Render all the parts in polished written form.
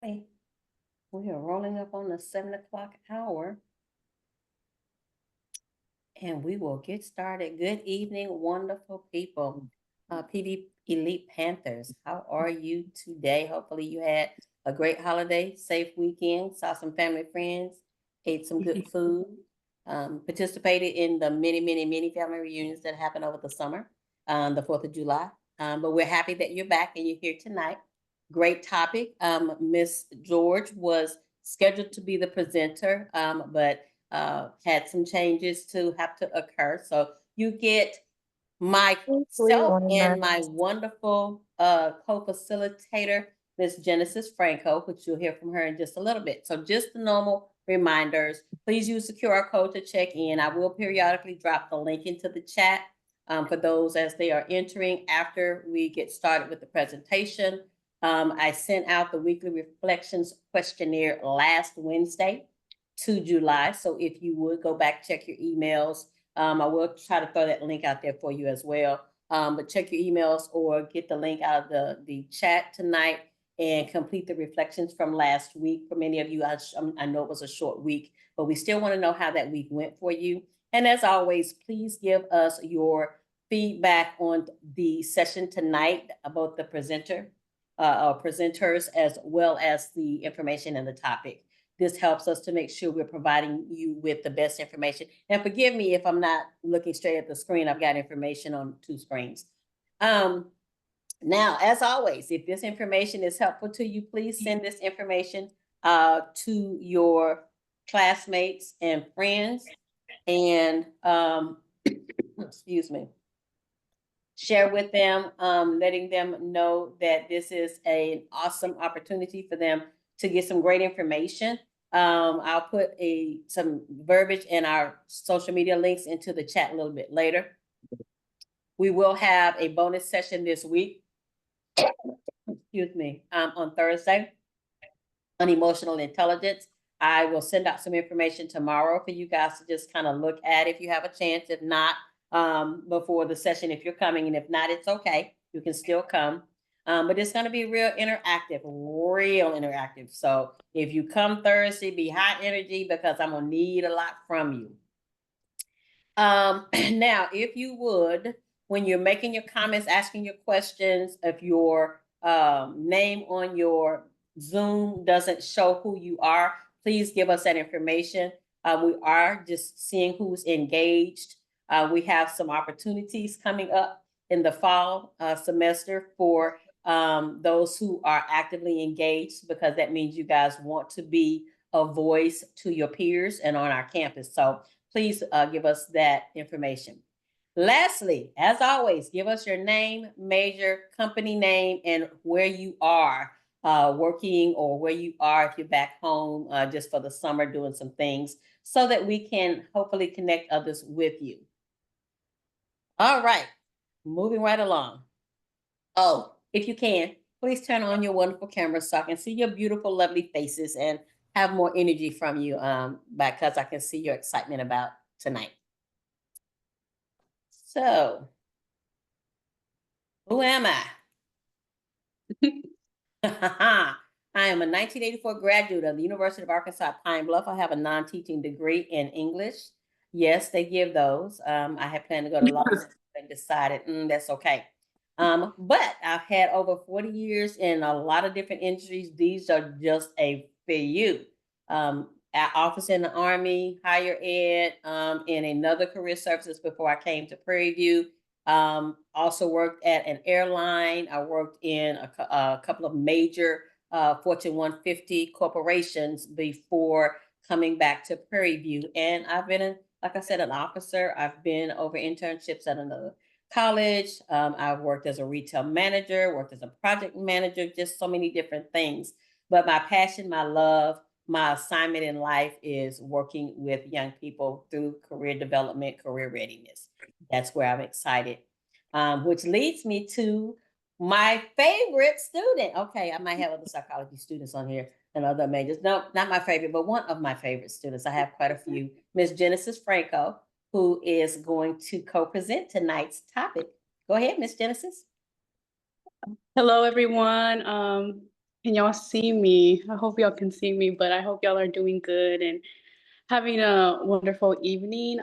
Right. We are rolling up on the 7 o'clock hour. And we will get started. Good evening, wonderful people. PV Elite Panthers, how are you today? Hopefully you had a great holiday, safe weekend, saw some family friends, ate some good food, participated in the many family reunions that happened over the summer, the 4th of July. But we're happy that you're back and you're here tonight. Great topic. Miss George was scheduled to be the presenter, but had some changes to have to occur. So you get myself and my wonderful co-facilitator, Miss Genesis Franco, which you'll hear from her in just a little bit. So just the normal reminders. Please use the QR code to check in. I will periodically drop the link into the chat for those as they are entering after we get started with the presentation. I sent out the weekly reflections questionnaire last Wednesday to July. So if you would go back, check your emails. I will try to throw that link out there for you as well. But check your emails or get the link out of the chat tonight and complete the reflections from last week. For many of you, I know it was a short week, but we still want to know how that week went for you. And as always, please give us your feedback on the session tonight about the presenter or presenters, as well as the information and the topic. This helps us to make sure we're providing you with the best information. And forgive me if I'm not looking straight at the screen. I've got information on 2 screens. Now, as always, if this information is helpful to you, please send this information to your classmates and friends. And excuse me, share with them, letting them know that this is an awesome opportunity for them to get some great information. I'll put some verbiage and our social media links into the chat a little bit later. We will have a bonus session this week, excuse me, on Thursday on emotional intelligence. I will send out some information tomorrow for you guys to just kind of look at if you have a chance. If not, before the session, if you're coming, and if not, it's okay. You can still come. But it's going to be real interactive. So if you come Thursday, be high energy because I'm going to need a lot from you. Now, if you would, when you're making your comments, asking your questions, if your name on your Zoom doesn't show who you are, please give us that information. We are just seeing who's engaged. We have some opportunities coming up in the fall semester for those who are actively engaged, because that means you guys want to be a voice to your peers and on our campus. So please give us that information. Lastly, as always, give us your name, major, company name, and where you are working, or where you are if you're back home just for the summer doing some things, so that we can hopefully connect others with you. All right, moving right along. Oh, if you can, please turn on your wonderful camera so I can see your beautiful, lovely faces and have more energy from you, because I can see your excitement about tonight. So, who am I? I am a 1984 graduate of the University of Arkansas Pine Bluff. I have a non-teaching degree in English. Yes, they give those. I had planned to go to law school and decided that's okay. But I've had over 40 years in a lot of different industries. These are just a few. Office in the Army, higher ed, in another career services before I came to Prairie View. Also worked at an airline. I worked in a couple of major Fortune 150 corporations before coming back to Prairie View. And I've been, like I said, an officer. I've been over internships at another college. I've worked as a retail manager, worked as a project manager, just so many different things. But my passion, my love, my assignment in life is working with young people through career development, career readiness. That's where I'm excited, which leads me to my favorite student. Okay, I might have other psychology students on here and other majors. No, not my favorite, but one of my favorite students. I have quite a few. Miss Genesis Franco, who is going to co-present tonight's topic. Go ahead, Miss Genesis. Hello, everyone. Can y'all see me? I hope y'all can see me, but I hope y'all are doing good and having a wonderful evening.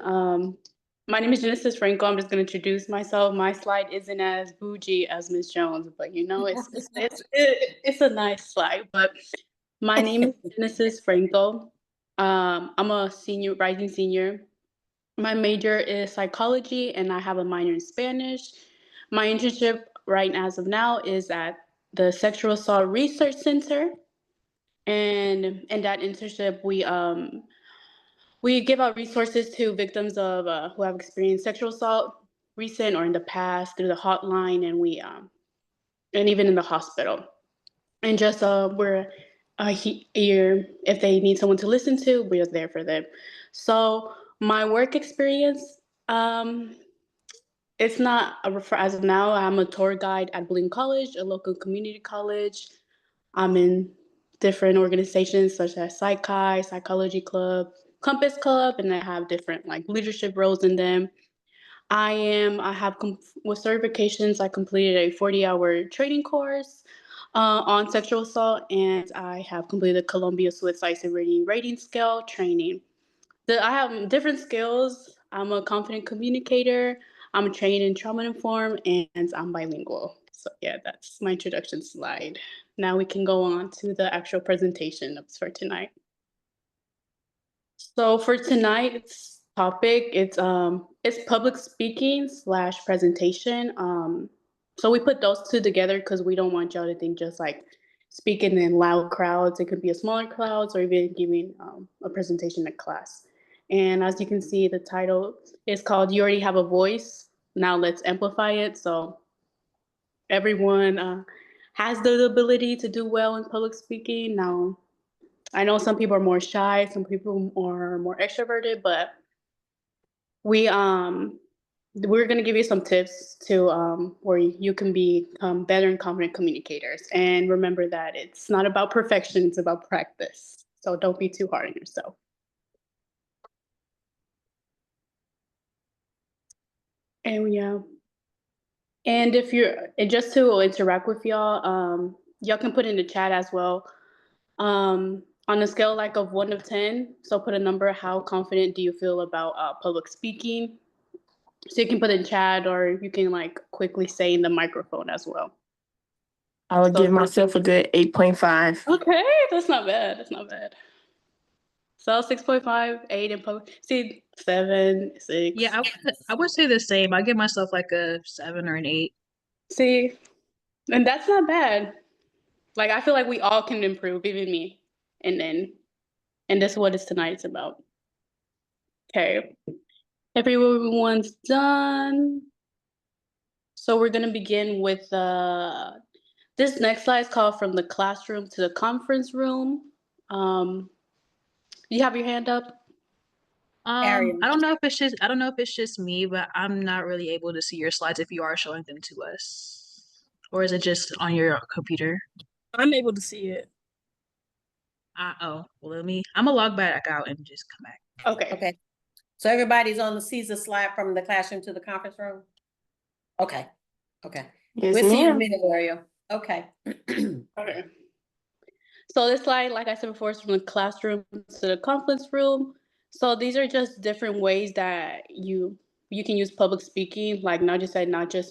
My name is Genesis Franco. I'm just going to introduce myself. My slide isn't as bougie as Miss Jones, but you know, it's a nice slide. But my name is Genesis Franco. I'm a senior, rising senior. My major is psychology, and I have a minor in Spanish. My internship right as of now is at the Sexual Assault Research Center, and in that internship, we give out resources to victims of who have experienced sexual assault, recent or in the past, through the hotline, and we and even in the hospital. And just we're here if they need someone to listen to, we're there for them. So my work experience, it's not for as of now. I'm a tour guide at Bloom College, a local community college. I'm in different organizations such as Psychi, Psychology Club, Compass Club, and I have different like leadership roles in them. With certifications, I completed a 40-hour training course on sexual assault, and I have completed the Columbia Suicide Severity Rating Scale training. I have different skills. I'm a confident communicator. I'm trained in trauma informed, and I'm bilingual. So yeah, that's my introduction slide. Now we can go on to the actual presentation for tonight. So for tonight's topic, it's public speaking / presentation. So we put those two together because we don't want y'all to think just like speaking in loud crowds. It could be a smaller crowds or even giving a presentation to class. And as you can see, the title is called "You Already Have a Voice. Now Let's Amplify It." So everyone has the ability to do well in public speaking. Now, I know some people are more shy, some people are more extroverted, but we're going to give you some tips to where you can become better and confident communicators. And remember that it's not about perfection, it's about practice. So don't be too hard on yourself. And yeah. And just to interact with y'all, y'all can put in the chat as well. On a scale like of 1 to 10, so put a number, how confident do you feel about public speaking? So you can put in chat or you can like quickly say in the microphone as well. I would give myself a good 8.5. Okay, that's not bad. That's not bad. So 6.5, 8 in public. See, 7, 6. Yeah, I would say the same. I give myself like a 7 or an 8. See, and that's not bad. Like I feel like we all can improve, even me. And that's what tonight's about. Okay. Everyone's done. So we're gonna begin with this next slide is called "From the Classroom to the Conference Room." You have your hand up. I don't know if it's just me, but I'm not really able to see your slides if you are showing them to us. Or is it just on your computer? I'm able to see it. Oh, well, I'm gonna log back out and just come back. Okay. So everybody's on the Caesar slide from the classroom to the conference room? Okay. Yes, we'll see you in a ma'am. minute, Ariel. Okay. Okay. So this slide, like I said before, is from the classroom to the conference room. So these are just different ways that you can use public speaking, like not just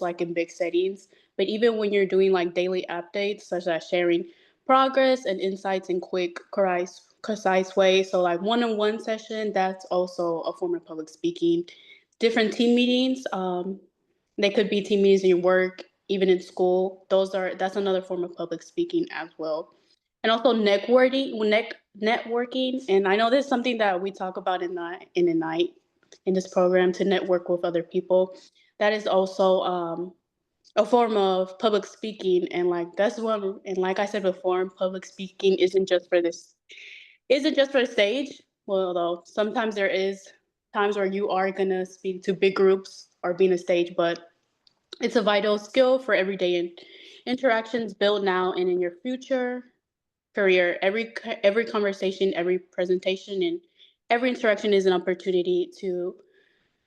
like in big settings, but even when you're doing like daily updates, such as sharing progress and insights in quick, concise way. So like one-on-one session, that's also a form of public speaking. Different team meetings, they could be team meetings in your work, even in school. That's another form of public speaking as well. And also networking, and I know this is something that we talk about in the night in this program, to network with other people. That is also a form of public speaking, and like that's one. And like I said before, public speaking isn't just for the stage. Well, although sometimes there is times where you are gonna speak to big groups or be on a stage, but it's a vital skill for everyday interactions, built now and in your future career. Every conversation, every presentation, and every interaction is an opportunity to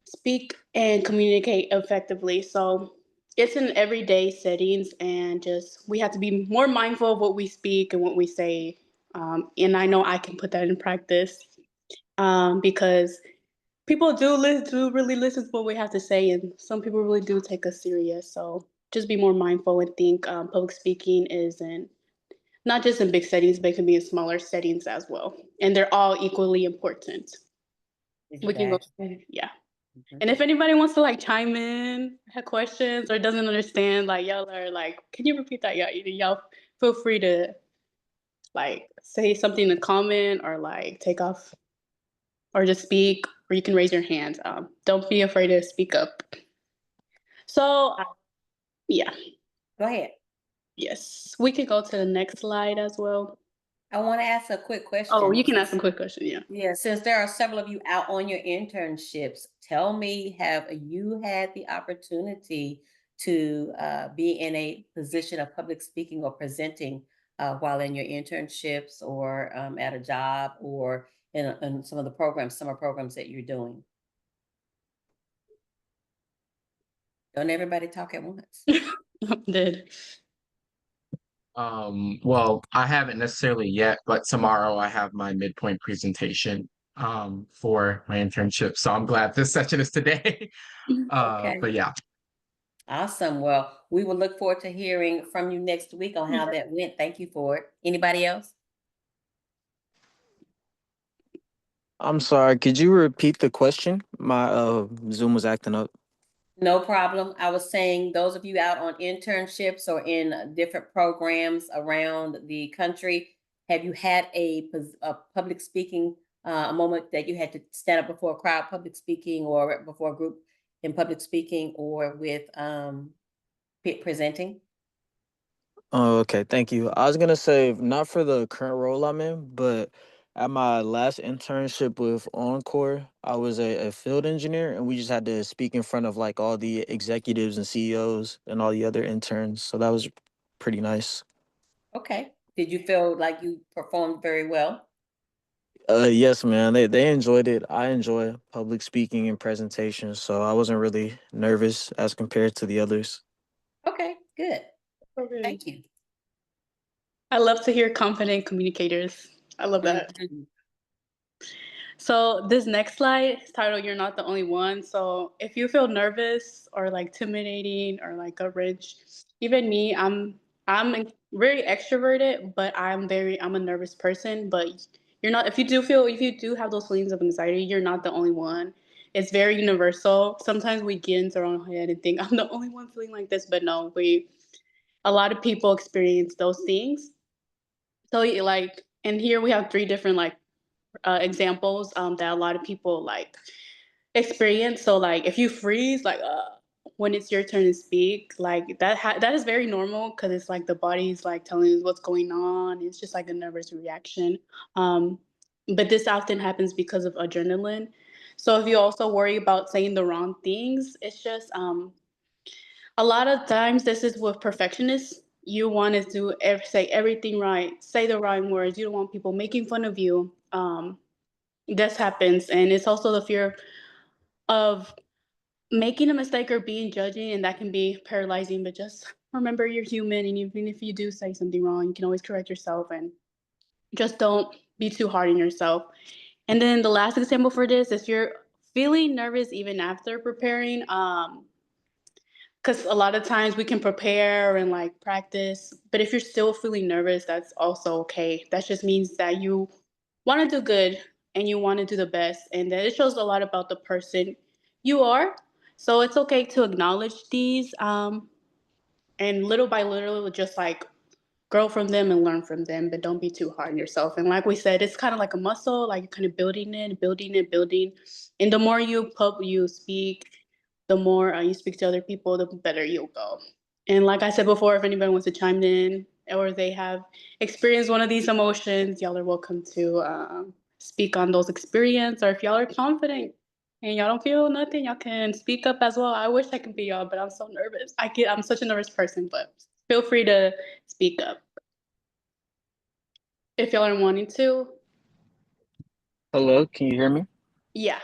speak and communicate effectively. So it's in everyday settings, and just we have to be more mindful of what we speak and what we say. And I know I can put that in practice because people do really listen to what we have to say, and some people really do take us serious. So just be more mindful and think public speaking isn't not just in big settings, but it can be in smaller settings as well. And they're all equally important. We can go, yeah. Mhm. And if anybody wants to like chime in, have questions, or doesn't understand, like y'all are like, can you repeat that? Y'all feel free to like say something in the comment or like take off or just speak, or you can raise your hand. Don't be afraid to speak up. So yeah, Go ahead. yes, we can go to the next slide as well. I want to ask a quick question. Oh, you can ask a quick question, yeah. Yeah, since there are several of you out on your internships, tell me, have you had the opportunity to be in a position of public speaking or presenting while in your internships or at a job or in some of the programs, summer programs that you're doing? Don't everybody talk at once. Did. Well, I haven't necessarily yet, but tomorrow I have my midpoint presentation for my internship. So I'm glad this session is today. Okay. But yeah. Awesome. Well, we will look forward to hearing from you next week on how that went. Thank you for it. Anybody else? I'm sorry, could you repeat the question? My Zoom was acting up. No problem. I was saying those of you out on internships or in different programs around the country, have you had a public speaking, a moment that you had to stand up before a crowd, public speaking, or before a group in public speaking, or with presenting? Oh, okay, thank you. I was gonna say not for the current role I'm in, but at my last internship with Encore, I was a field engineer, and we just had to speak in front of like all the executives and CEOs and all the other interns. So that was pretty nice. Okay. Did you feel like you performed very well? Yes, man. They enjoyed it. I enjoy public speaking and presentations, so I wasn't really nervous as compared to the others. Okay, good. Okay. Thank you. I love to hear confident communicators. I love that. Mhm. So this next slide is titled "You're Not the Only One." So if you feel nervous or like intimidating or like a wrench, even me, I'm very extroverted, but I'm a nervous person. But you're not. If you do have those feelings of anxiety, you're not the only one. It's very universal. Sometimes we get into our own head and think I'm the only one feeling like this, but no, a lot of people experience those things. So like, and here we have three different like examples that a lot of people like experience. So like if you freeze like when it's your turn to speak, like that is very normal because it's like the body's like telling us what's going on. It's just like a nervous reaction. Um, but this often happens because of adrenaline. So if you also worry about saying the wrong things, it's just a lot of times this is with perfectionists. You want to say everything right, say the right words. You don't want people making fun of you. This happens, and it's also the fear of making a mistake or being judging, and that can be paralyzing. But just remember you're human, and even if you do say something wrong, you can always correct yourself, and just don't be too hard on yourself. And then the last example for this, if you're feeling nervous even after preparing, because a lot of times we can prepare and like practice, but if you're still feeling nervous, that's also okay. That just means that you want to do good and you want to do the best, and that it shows a lot about the person you are. So it's okay to acknowledge these, and little by little, just like grow from them and learn from them, but don't be too hard on yourself. And like we said, it's kind of like a muscle, like you're kind of building it, building it, building. And the more you speak, the more you speak to other people, the better you'll go. And like I said before, if anybody wants to chime in or they have experienced one of these emotions, y'all are welcome to speak on those experiences. Or if y'all are confident and y'all don't feel nothing, y'all can speak up as well. I wish I could be y'all, but I'm so nervous. I'm such a nervous person, but feel free to speak up if y'all are wanting to. Hello, can you hear me? Yeah.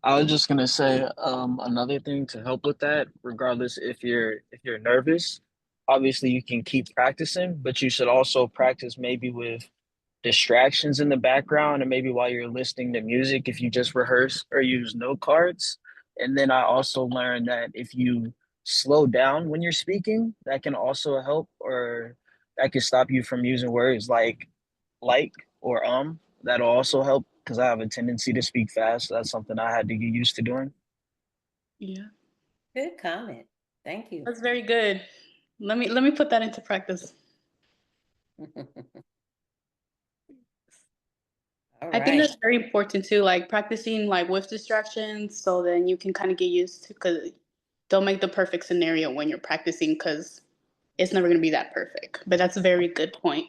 I was just gonna say, another thing to help with that, regardless if you're nervous, obviously you can keep practicing, but you should also practice maybe with distractions in the background and maybe while you're listening to music if you just rehearse or use note cards. And then I also learned that if you slow down when you're speaking, that can also help, or that can stop you from using words like or that'll also help because I have a tendency to speak fast. That's something I had to get used to doing. Yeah, Good comment. Thank you. that's very good. Let me put that into practice. All I think right. that's very important too, like practicing like with distractions, so then you can kind of get used to, because don't make the perfect scenario when you're practicing, because it's never going to be that perfect. But that's a very good point.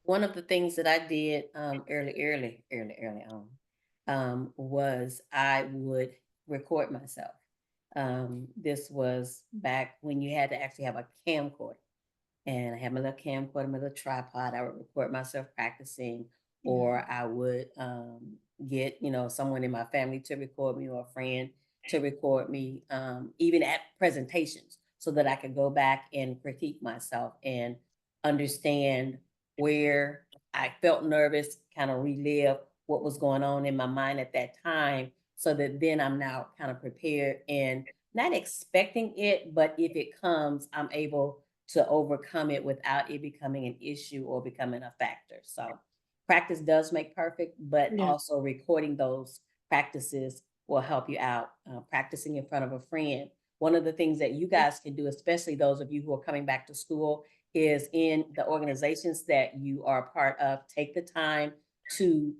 One of the things that I did early on was I would record myself. This was back when you had to actually have a camcorder. And I had my little camcorder, my little tripod. I would record myself practicing, or I would get, someone in my family to record me, or a friend to record me, even at presentations, so that I could go back and critique myself and understand where I felt nervous, kind of relive what was going on in my mind at that time, so that then I'm now kind of prepared and not expecting it, but if it comes, I'm able to overcome it without it becoming an issue or becoming a factor. So practice does make perfect, but Yeah. also recording those practices will help you out. Practicing in front of a friend. One of the things that you guys can do, especially those of you who are coming back to school, is in the organizations that you are a part of, take the time to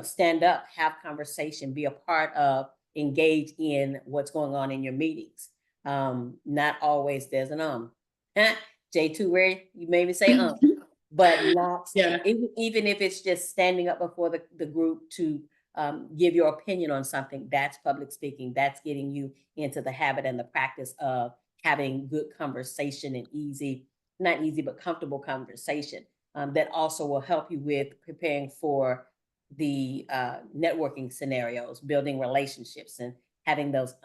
stand up, have conversation, be a part of, engage in what's going on in your meetings. Not always there's an J2 where you maybe say but not Yeah. even if it's just standing up before the group to give your opinion on something. That's public speaking. That's getting you into the habit and the practice of having good conversation and not easy, but comfortable conversation. That also will help you with preparing for the networking scenarios, building relationships, and having those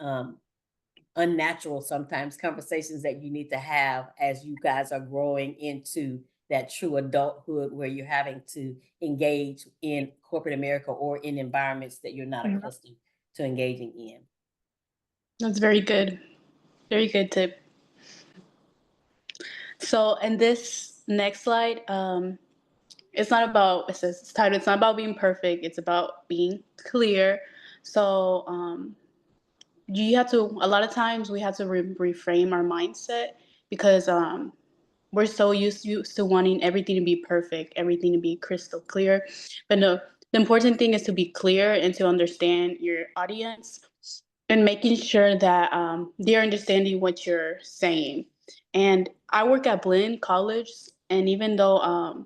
unnatural sometimes conversations that you need to have as you guys are growing into that true adulthood, where you're having to engage in corporate America or in environments that you're not accustomed to engaging in. That's very good. Very good tip. So, in this next slide, it's not about, it says it's titled, it's not about being perfect, it's about being clear. So, you have to, a lot of times we have to reframe our mindset, because we're so used to wanting everything to be perfect, everything to be crystal clear. But no, the important thing is to be clear and to understand your audience, and making sure that they're understanding what you're saying. And I work at Blinn College, and even though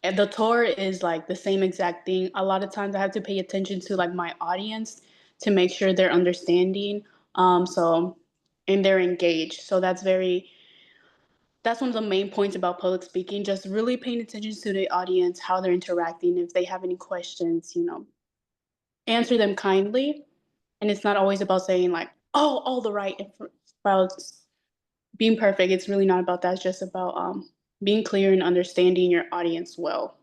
and the tour is like the same exact thing, a lot of times I have to pay attention to like my audience to make sure they're understanding. So and they're engaged. So that's one of the main points about public speaking, just really paying attention to the audience, how they're interacting, if they have any questions, answer them kindly. And it's not always about saying like, oh, all the right, about being perfect. It's really not about that. It's just about being clear and understanding your audience well.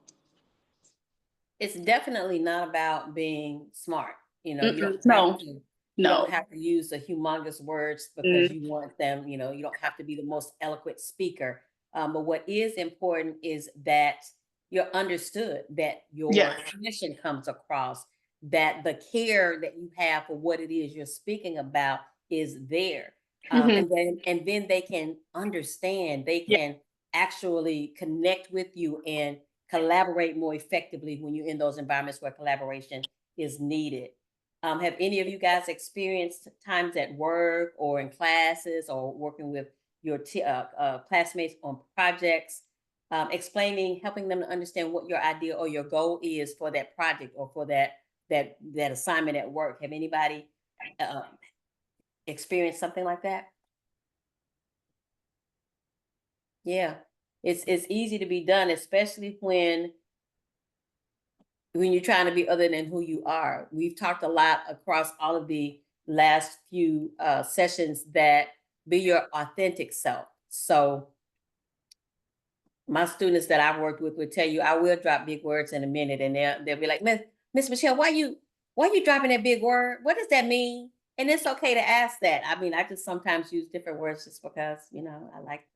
It's definitely not about being smart. You don't have No, to, you no. don't have to use the humongous words because you want them, you don't have to be the most eloquent speaker. But what is important is that you're understood, that your mission comes across, that the care that you have for what it is you're speaking about is there. And then they can understand, they can actually connect with you and collaborate more effectively when you're in those environments where collaboration is needed. Have any of you guys experienced times at work or in classes or working with your classmates on projects, helping them to understand what your idea or your goal is for that project or for that assignment at work? Have anybody experienced something like that? Yeah, it's easy to be done, especially when when you're trying to be other than who you are. We've talked a lot across all of the last few sessions that be your authentic self. So my students that I've worked with will tell you, I will drop big words in a minute, and they'll be like, Miss Michelle, why you dropping that big word? What does that mean? And it's okay to ask that. I mean, I just sometimes use different words just because, I like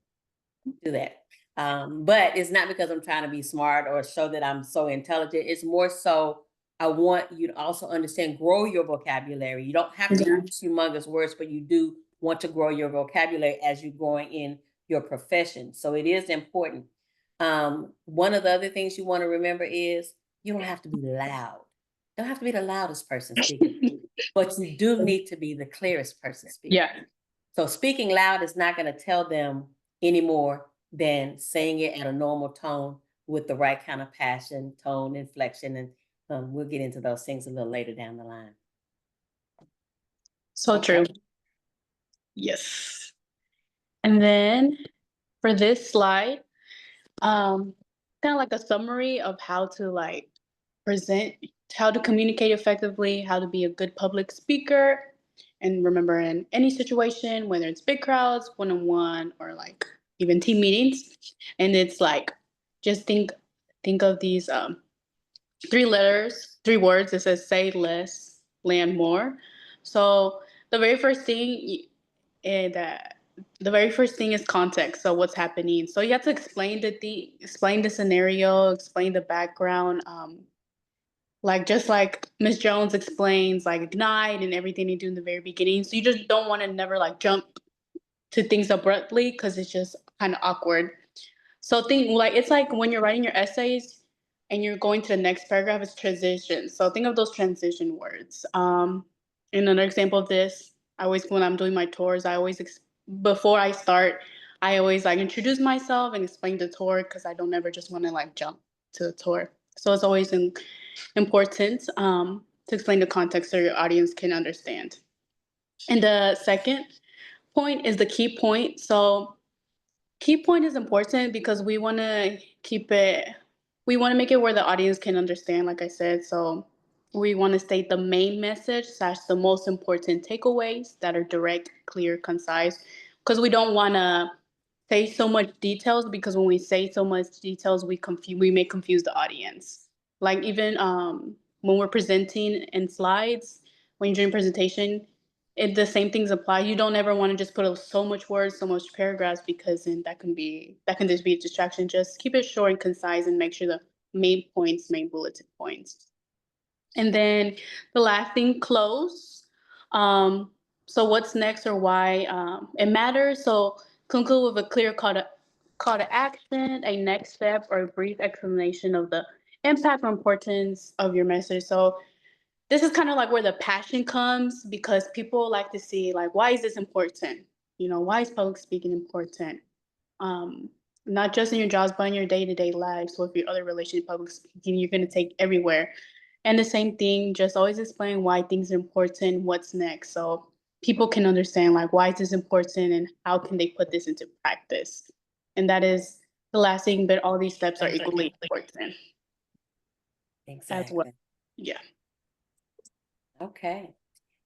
to do that. But it's not because I'm trying to be smart or show that I'm so intelligent. It's more so I want you to also understand, grow your vocabulary. You don't have to Yeah. use humongous words, but you do want to grow your vocabulary as you're growing in your profession. So it is important. One of the other things you want to remember is you don't have to be loud. Don't have to be the loudest person speaking, but you do need to be the clearest person speaking. Yeah. So speaking loud is not going to tell them any more than saying it at a normal tone with the right kind of passion, tone, inflection, and we'll get into those things a little later down the line. So Okay. true. Yes. And then for this slide, kind of like a summary of how to like present, how to communicate effectively, how to be a good public speaker. And remember, in any situation, whether it's big crowds, one-on-one, or like even team meetings, and it's like, just think of these 3 words. It says say less, land more. So the very first thing is context. So what's happening? So you have to explain explain the scenario, explain the background. Like just like Ms. Jones explains, like Ignite and everything they do in the very beginning. So you just don't want to never like jump to things abruptly because it's just kind of awkward. So it's like when you're writing your essays and you're going to the next paragraph, it's transition. So think of those transition words. And another example of this, when I'm doing my tours, before I start, I always like introduce myself and explain the tour because I don't ever just want to like jump to the tour. So it's always important to explain the context so your audience can understand. And the second point is the key point. So key point is important because we want to make it where the audience can understand, like I said. So we want to state the main message / the most important takeaways that are direct, clear, concise, because we don't want to say so much details, because when we say so much details, we may confuse the audience. Like even when we're presenting in slides, when you're doing presentation, the same things apply. You don't ever want to just put so much words, so much paragraphs, because then that can just be a distraction. Just keep it short and concise and make sure the main bulleted points. And then the last thing, close. So what's next or why it matters. So conclude with a clear call to action, a next step, or a brief explanation of the impact or importance of your message. So this is kind of like where the passion comes, because people like to see, like, why is this important? Why is public speaking important? Not just in your jobs, but in your day-to-day life. So if your other relationship public speaking, you're going to take everywhere. And the same thing, just always explain why things are important, what's next. So people can understand, like, why is this important and how can they put this into practice? And that is the last thing, but all these steps are equally important. Exactly. As well. Yeah. Okay.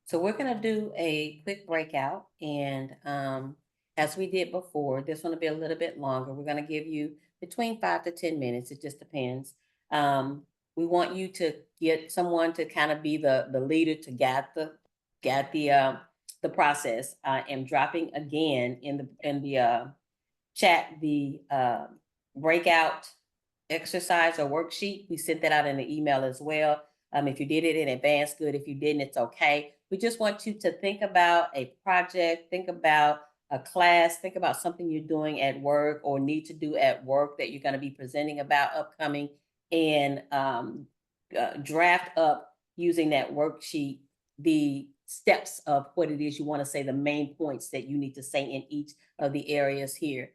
So we're going to do a quick breakout, and as we did before, this one will be a little bit longer. We're going to give you between 5 to 10 minutes. It just depends. We want you to get someone to kind of be the leader to guide the process. I am dropping again in the chat the breakout exercise or worksheet. We sent that out in the email as well. If you did it in advance, good. If you didn't, it's okay. We just want you to think about a project, think about a class, think about something you're doing at work or need to do at work that you're going to be presenting about upcoming, and draft up using that worksheet the steps of what it is you want to say, the main points that you need to say in each of the areas here.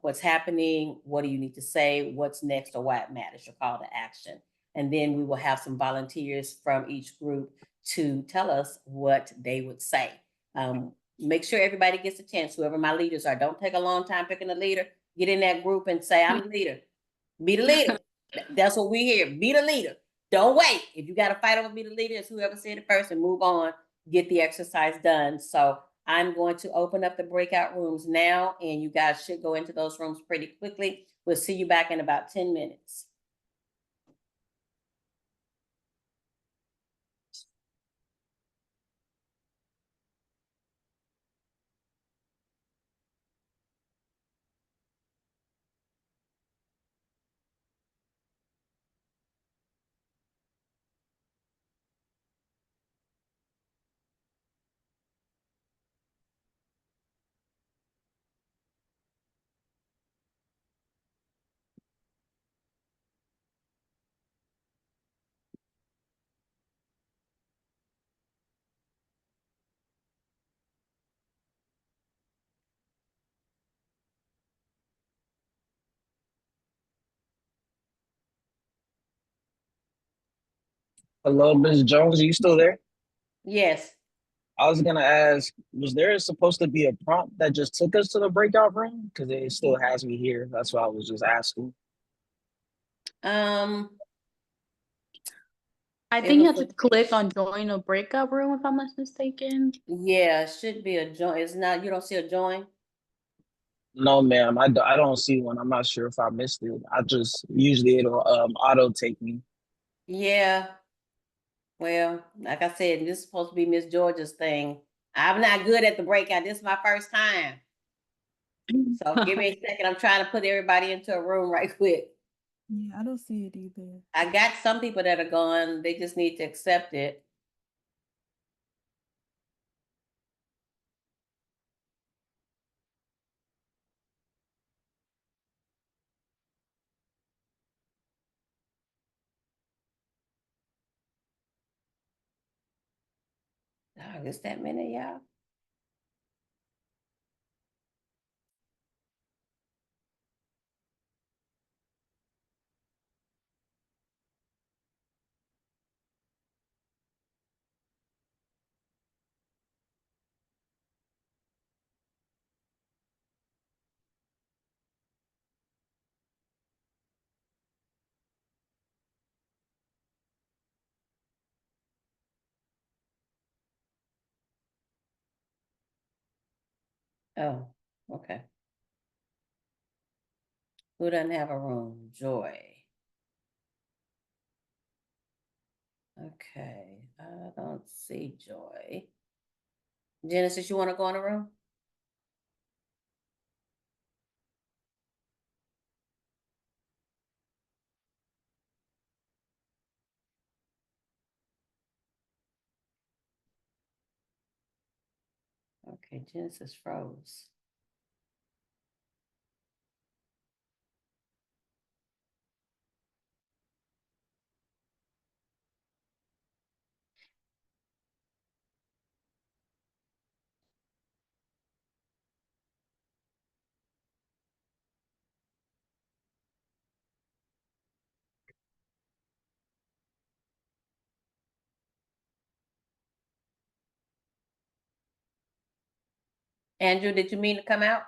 What's happening, what do you need to say, what's next, or why it matters, your call to action. And then we will have some volunteers from each group to tell us what they would say. Make sure everybody gets a chance, whoever my leaders are. Don't take a long time picking a leader. Get in that group and say, I'm the leader. Be the leader. That's what we hear. Be the leader. don't wait. If you got to fight over me, the leader is whoever said it first, and move on, get the exercise done. So I'm going to open up the breakout rooms now, and you guys should go into those rooms pretty quickly. We'll see you back in about 10 minutes. Hello, Ms. Jones, are you still there? Yes. I was gonna ask, was there supposed to be a prompt that just took us to the breakout room? Because it still has me here. That's why I was just asking. Um, I It think you was have to click on join a breakout room if I'm not mistaken. yeah, it should be a join. It's not, you don't see a join? No, ma'am, I don't see one. I'm not sure if I missed it. I just usually it'll auto take me. Yeah. Well, like I said, this is supposed to be Miss Georgia's thing. I'm not good at the breakout. This is my first time. So give me a second. I'm trying to put everybody into a room right quick. Yeah, I don't see it either. I got some people that are gone. They just need to accept it. Oh, is that many, y'all? Oh, okay. Who doesn't have a room? Joy. Okay, I don't see Joy. Genesis, you want to go in a room? Okay, Genesis froze. Andrew, did you mean to come out?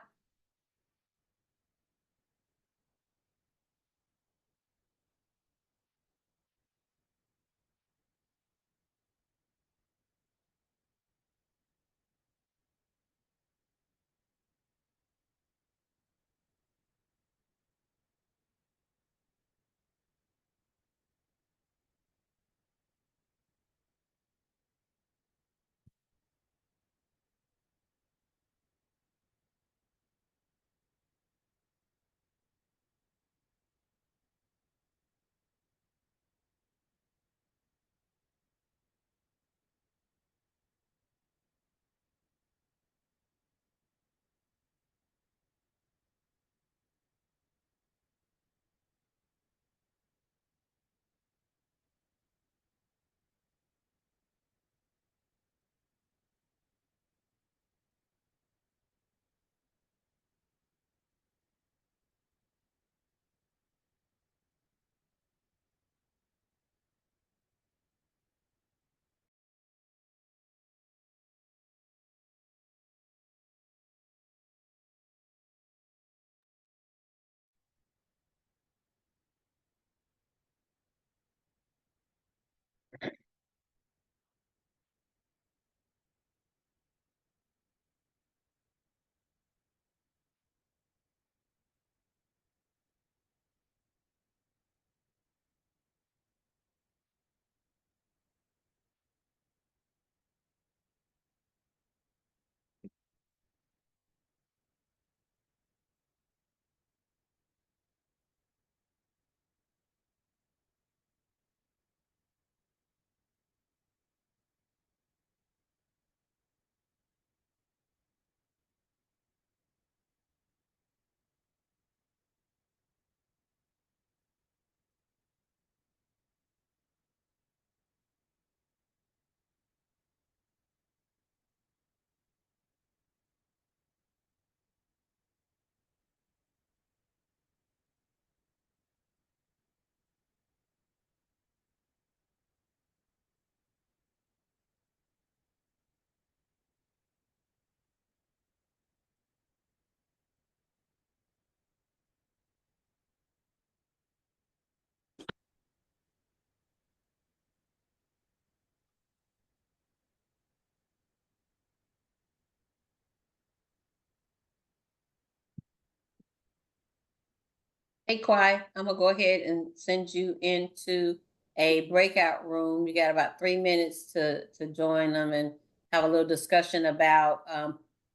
Hey, Kwai, I'm gonna go ahead and send you into a breakout room. You got about 3 minutes to join them and have a little discussion about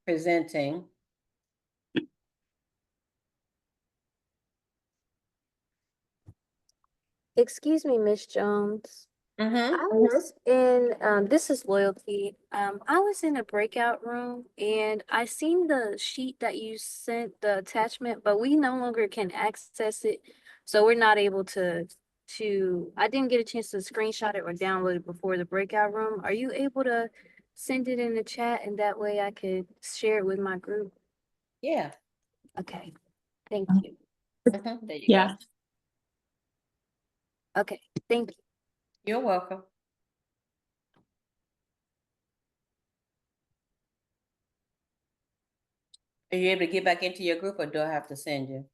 presenting. Excuse me, Miss Jones. Mm-hmm. I was in this is Loyalty. I was in a breakout room and I seen the sheet that you sent, the attachment, but we no longer can access it. So we're not able to I didn't get a chance to screenshot it or download it before the breakout room. Are you able to send it in the chat and that way I could share it with my group? Yeah. Okay. Thank you. There you Yeah. go. Okay. Thank you. You're welcome. Are you able to get back into your group or do I have to send you?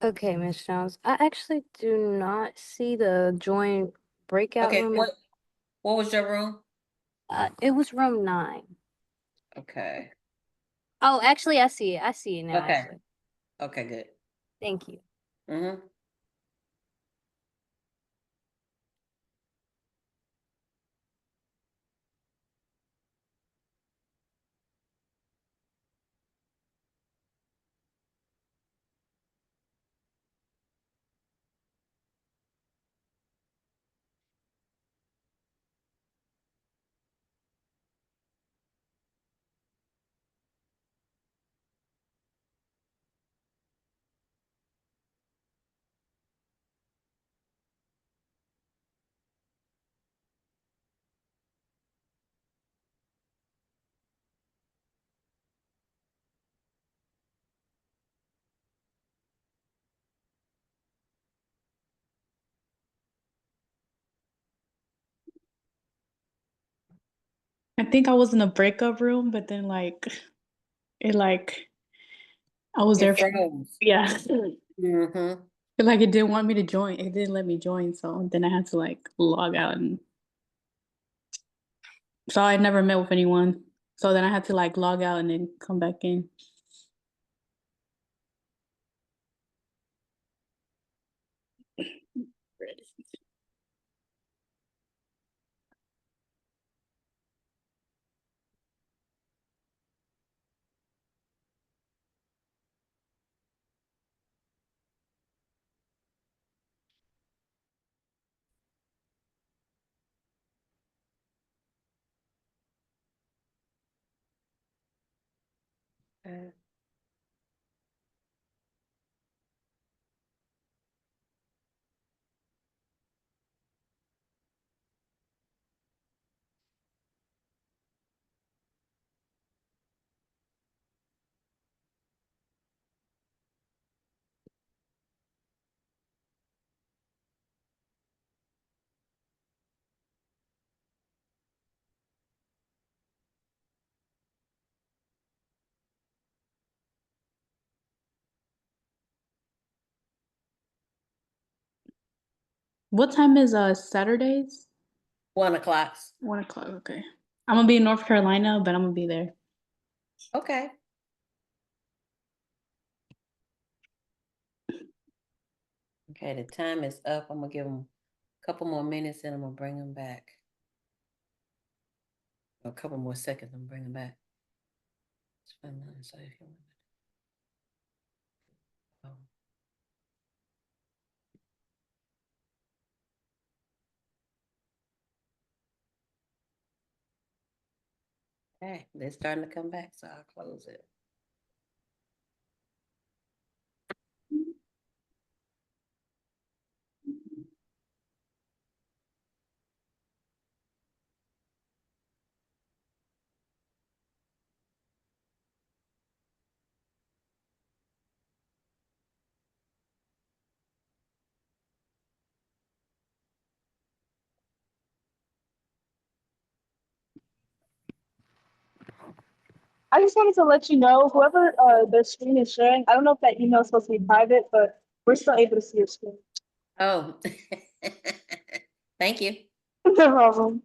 Okay, Miss Jones. I actually do not see the join breakout Okay, room. what was your room? It was room 9. Okay. Oh, actually, I see it. I see it now, Okay. actually. Okay, good. Thank you. Mm-hmm. I think I was in a breakup room, but then like I was there It for, froze. yeah. Mm-hmm. Like it didn't want me to join. It didn't let me join, so then I had to like log out and so I never met with anyone. So then I had to like log out and then come back in. What time is Saturdays? 1 o'clock. 1 o'clock. Okay. I'm gonna be in North Carolina, but I'm gonna be there. Okay. Okay, the time is up. I'm gonna give them a couple more minutes and I'm gonna bring them back. A couple more seconds, I'm gonna bring them back. It's fine, so if you want. Oh. Okay, they're starting to come back, so I'll close it. I just wanted to let you know, whoever their screen is sharing, I don't know if that email is supposed to be private, but we're still able to see your screen. Oh, thank you. No problem.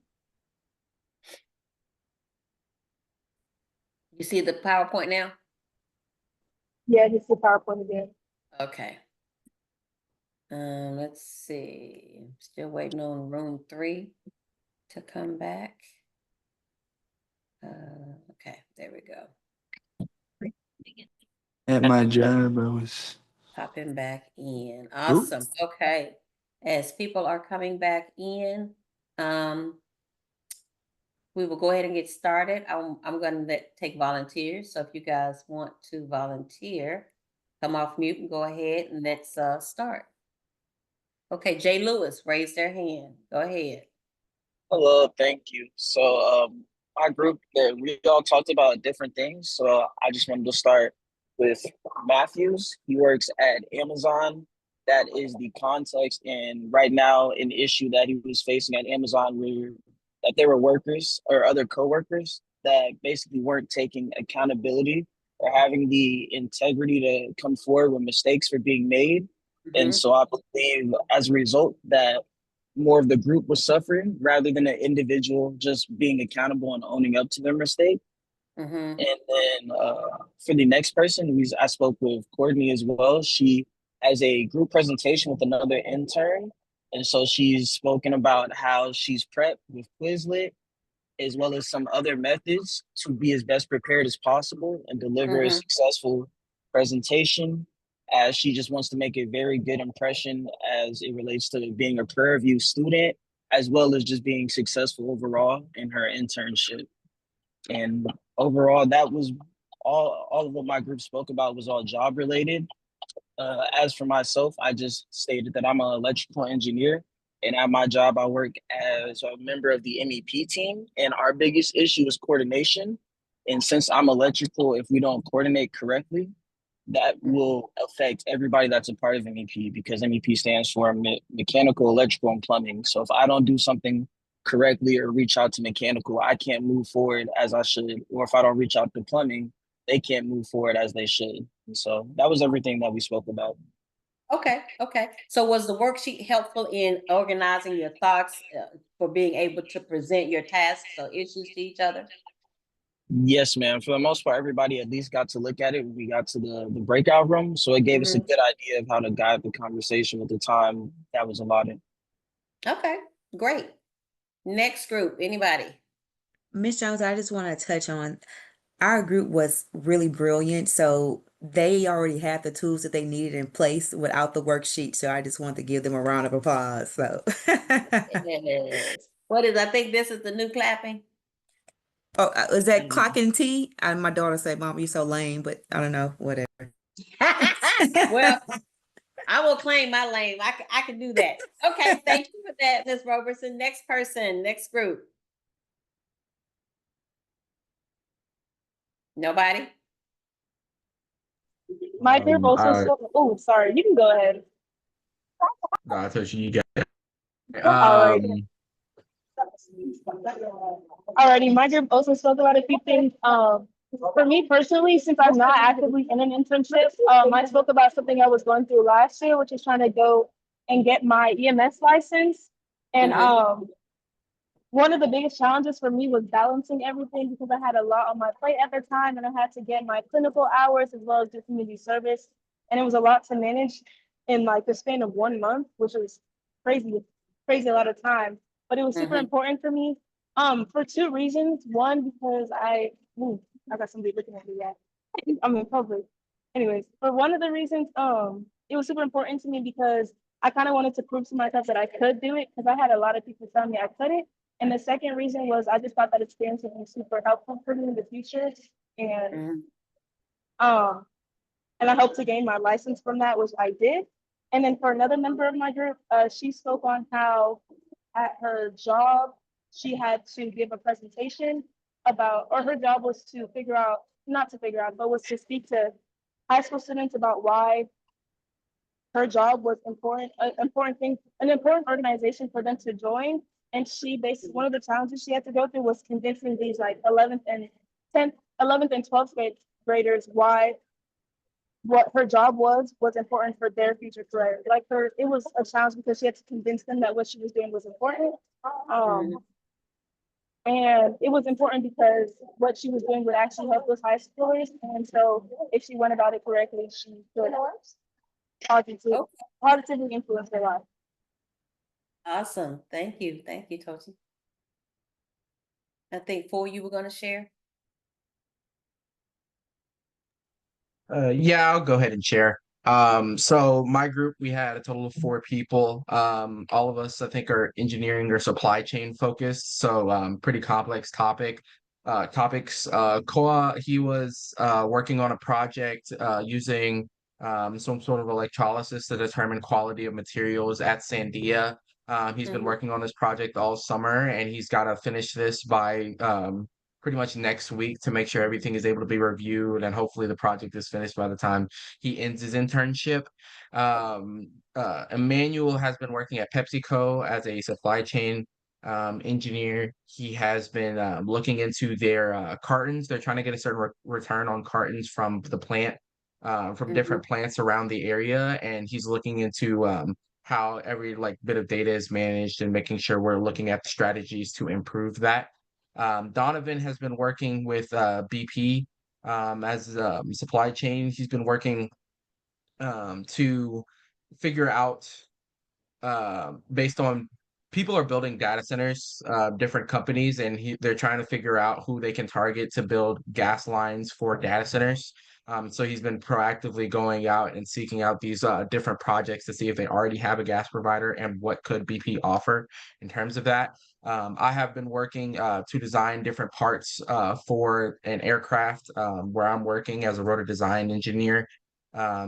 You see the PowerPoint now? Yeah, it's the PowerPoint again. Okay. Let's see. Still waiting on room 3 to come back. Okay, there we go. At my job, I was. Popping back in. Awesome. Okay. As people are coming back in, we will go ahead and get started. I'm going to take volunteers. So if you guys want to volunteer, come off mute and go ahead and let's start. Okay, Jay Lewis raised their hand. Go ahead. Hello, thank you. So, my group, we all talked about different things. So, I just wanted to start with Matthews. He works at Amazon. That is the context, and right now, an issue that he was facing at Amazon, where that there were workers or other coworkers that basically weren't taking accountability or having the integrity to come forward when mistakes were being made. And so, I believe as a result that more of the group was suffering rather than an individual just being accountable and owning up to their mistake. And then for the next person, I spoke with Courtney as well. She has a group presentation with another intern. And so she's spoken about how she's prepped with Quizlet, as well as some other methods to be as best prepared as possible and deliver a successful presentation, as she just wants to make a very good impression as it relates to being a Prairie View student, as well as just being successful overall in her internship. And overall, that was all of what my group spoke about was all job related. As for myself, I just stated that I'm an electrical engineer, and at my job, I work as a member of the MEP team. And our biggest issue is coordination. And since I'm electrical, if we don't coordinate correctly, that will affect everybody that's a part of MEP, because MEP stands for mechanical, electrical, and plumbing. So if I don't do something correctly or reach out to mechanical, I can't move forward as I should. Or if I don't reach out to plumbing, they can't move forward as they should. And so that was everything that we spoke about. Okay. So was the worksheet helpful in organizing your thoughts for being able to present your tasks or issues to each other? Yes, ma'am. For the most part, everybody at least got to look at it. We got to the breakout room. So it gave us a good idea of how to guide the conversation with the time that was allotted. Okay, great. Next group, anybody? Miss Jones, I just want to touch on our group was really brilliant. So they already had the tools that they needed in place without the worksheet. So I just want to give them a round of applause. So Yes. What is, I think this is the new clapping. oh, is that clock and tea? And my daughter said, Mom, you're so lame, but I don't know, whatever. Well, I will claim my lane. I can do that. Okay, thank you for that, Ms. Robertson. Next person, next group. Nobody? My group also spoke. Oh, sorry, you can go ahead. No, I thought you got it. Alrighty, my group also spoke about a few things. For me personally, since I'm not actively in an internship, I spoke about something I was going through last year, which is trying to go and get my EMS license. And one of the biggest challenges for me was balancing everything, because I had a lot on my plate at the time, and I had to get my clinical hours as well as the community service. And it was a lot to manage in like the span of 1 month, which was crazy a lot of time. But it was super important for me for 2 reasons. One, because I got somebody looking at me. Yeah, I'm in public. Anyways, for one of the reasons, it was super important to me because I kind of wanted to prove to myself that I could do it, because I had a lot of people tell me I couldn't. And the second reason was I just thought that experience would be super helpful for me in the future. And I hope to gain my license from that, which I did. And then for another member of my group, she spoke on how at her job, she had to give a presentation about, or her job was to was to speak to high school students about why her job was important, an important organization for them to join. And she basically, one of the challenges she had to go through was convincing these like 11th and 10th 11th and 12th graders why what her job was important for their future career. Like it was a challenge because she had to convince them that what she was doing was important. And it was important because what she was doing would actually help those high schoolers. And so if she went about it correctly, she could positively influence their life. Awesome. Thank you. Thank you, Tochi. I think you were going to share. Yeah, I'll go ahead and share. So my group, we had a total of 4 people. All of us, I think, are engineering or supply chain focused. So, pretty complex topics. Koa, he was working on a project using some sort of electrolysis to determine quality of materials at Sandia. He's been working on this project all summer, and he's got to finish this by pretty much next week to make sure everything is able to be reviewed, and hopefully the project is finished by the time he ends his internship. Emmanuel has been working at PepsiCo as a supply chain engineer. He has been looking into their cartons. They're trying to get a certain return on cartons from the plant, from different plants around the area, and he's looking into how every bit of data is managed and making sure we're looking at strategies to improve that. Donovan has been working with BP as supply chain. He's been working to figure out based on people are building data centers, different companies, and they're trying to figure out who they can target to build gas lines for data centers. So he's been proactively going out and seeking out these different projects to see if they already have a gas provider and what could BP offer in terms of that. I have been working to design different parts for an aircraft where I'm working as a rotor design engineer.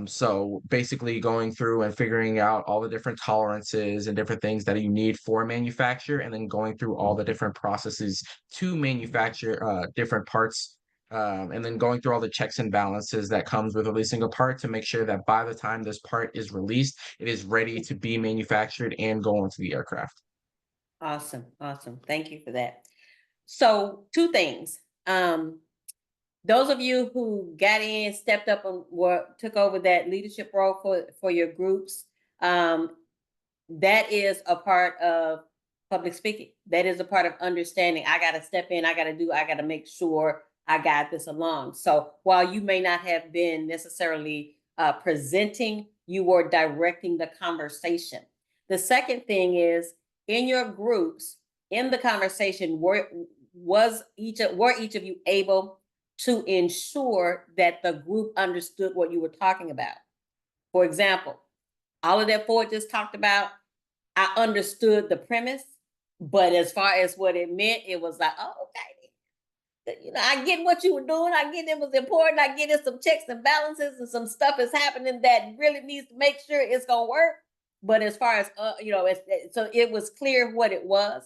So basically going through and figuring out all the different tolerances and different things that you need for manufacture, and then going through all the different processes to manufacture different parts, and then going through all the checks and balances that comes with releasing a part to make sure that by the time this part is released, it is ready to be manufactured and go onto the aircraft. Awesome. Awesome. Thank you for that. So 2 things. Those of you who got in, stepped up and took over that leadership role for your groups, that is a part of public speaking. That is a part of understanding. I got to step in, I got to make sure I got this along. So while you may not have been necessarily presenting, you were directing the conversation. The second thing is, in your groups, in the conversation, were each of you able to ensure that the group understood what you were talking about? For example, all of that Ford just talked about, I understood the premise, but as far as what it meant, it was like, oh, okay. I get what you were doing. I get it was important. I get it, some checks and balances and some stuff is happening that really needs to make sure it's going to work. But as far as, so it was clear what it was.